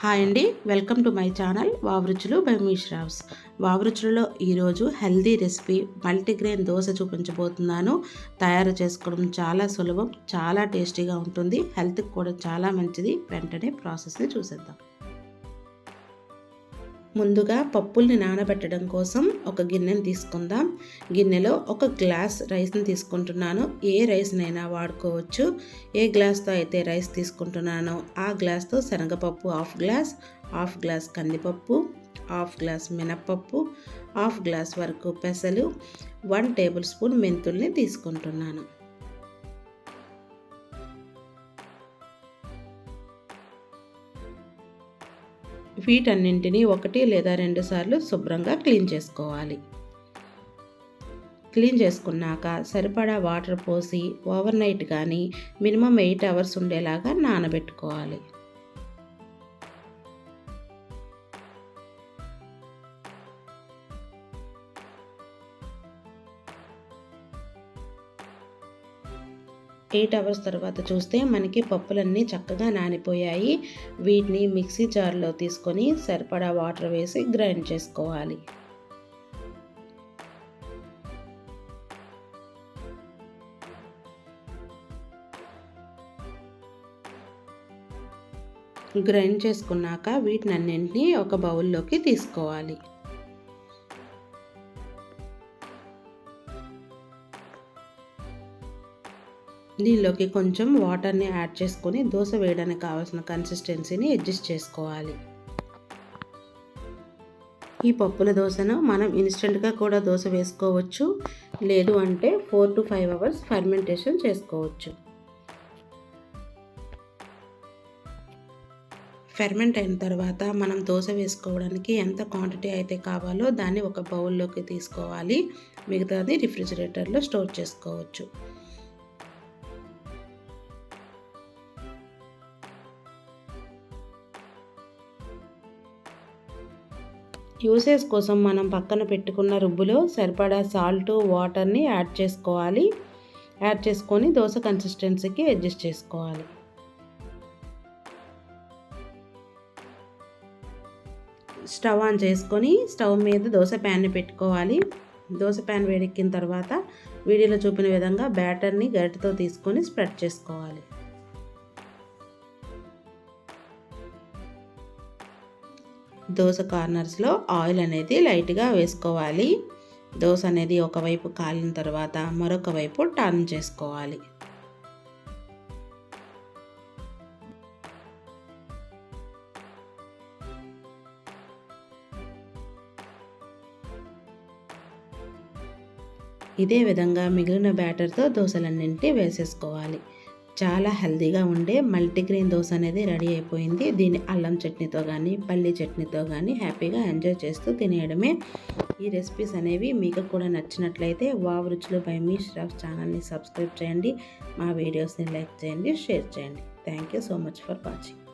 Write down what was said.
Hi అండి, welcome to my channel Vavaruchulu by మీ శ్రావ్స్. వావరుచులలో ఈరోజు హెల్దీ రెసిపీ మల్టీగ్రెయిన్ దోశ చూపించబోతున్నాను. తయారు చేసుకోవడం చాలా సులభం, చాలా టేస్టీగా ఉంటుంది, హెల్త్కి కూడా చాలా మంచిది. వెంటనే ప్రాసెస్ని చూసేద్దాం. ముందుగా పప్పుల్ని నానబెట్టడం కోసం ఒక గిన్నెని తీసుకుందాం. గిన్నెలో ఒక గ్లాస్ రైస్ని తీసుకుంటున్నాను. ఏ రైస్నైనా వాడుకోవచ్చు. ఏ గ్లాస్తో అయితే రైస్ తీసుకుంటున్నానో ఆ గ్లాస్తో శనగపప్పు హాఫ్ గ్లాస్ కందిపప్పు, హాఫ్ గ్లాస్ మినప్పప్పు, హాఫ్ గ్లాస్ వరకు పెసలు, 1 టేబుల్ స్పూన్ మెంతుల్ని తీసుకుంటున్నాను. వీటన్నింటినీ 1 లేదా 2 సార్లు శుభ్రంగా క్లీన్ చేసుకోవాలి. క్లీన్ చేసుకున్నాక సరిపడా వాటర్ పోసి ఓవర్ నైట్ కానీ మినిమం 8 అవర్స్ ఉండేలాగా నానబెట్టుకోవాలి. ఎయిట్ అవర్స్ తర్వాత చూస్తే మనకి పప్పులన్నీ చక్కగా నానిపోయాయి. వీటిని మిక్సీ జార్లో తీసుకొని సరిపడా వాటర్ వేసి గ్రైండ్ చేసుకోవాలి. గ్రైండ్ చేసుకున్నాక వీటినన్నింటినీ ఒక బౌల్లోకి తీసుకోవాలి. దీనిలోకి కొంచెం వాటర్ని యాడ్ చేసుకొని దోశ వేయడానికి కావాల్సిన కన్సిస్టెన్సీని అడ్జస్ట్ చేసుకోవాలి. ఈ పప్పుల దోశను మనం ఇన్స్టెంట్గా కూడా దోశ వేసుకోవచ్చు, లేదు అంటే 4 to 5 అవర్స్ ఫర్మెంటేషన్ చేసుకోవచ్చు. ఫెర్మెంట్ అయిన తర్వాత మనం దోశ వేసుకోవడానికి ఎంత క్వాంటిటీ అయితే కావాలో దాన్ని ఒక బౌల్లోకి తీసుకోవాలి. మిగతాది రిఫ్రిజిరేటర్లో స్టోర్ చేసుకోవచ్చు. యూసేజ్ కోసం మనం పక్కన పెట్టుకున్న రుబ్బులో సరిపడా సాల్ట్, వాటర్ని యాడ్ చేసుకోవాలి. యాడ్ చేసుకొని దోశ కన్సిస్టెన్సీకి అడ్జస్ట్ చేసుకోవాలి. స్టవ్ ఆన్ చేసుకొని స్టవ్ మీద దోశ ప్యాన్ని పెట్టుకోవాలి. దోశ ప్యాన్ వేడెక్కిన తర్వాత వీడియోలో చూపిన విధంగా బ్యాటర్ని గరిటెతో తీసుకొని స్ప్రెడ్ చేసుకోవాలి. దోశ కార్నర్స్లో ఆయిల్ అనేది లైట్గా వేసుకోవాలి. దోశ అనేది ఒకవైపు కాలిన తర్వాత మరొక వైపు టర్న్ చేసుకోవాలి. ఇదే విధంగా మిగిలిన బ్యాటర్తో దోశలన్నింటినీ వేసేసుకోవాలి. చాలా హెల్తీగా ఉండే మల్టీగ్రెయిన్ దోశ అనేది రెడీ అయిపోయింది. దీన్ని అల్లం చట్నీతో కానీ పల్లీ చట్నీతో కానీ హ్యాపీగా ఎంజాయ్ చేస్తూ తినేయడమే. ఈ రెసిపీస్ అనేవి మీకు కూడా నచ్చినట్లయితే వావరుచులు బై మీ శ్రావ్స్ ఛానల్ని సబ్స్క్రైబ్ చేయండి. మా వీడియోస్ని లైక్ చేయండి, షేర్ చేయండి. Thank you so much for watching.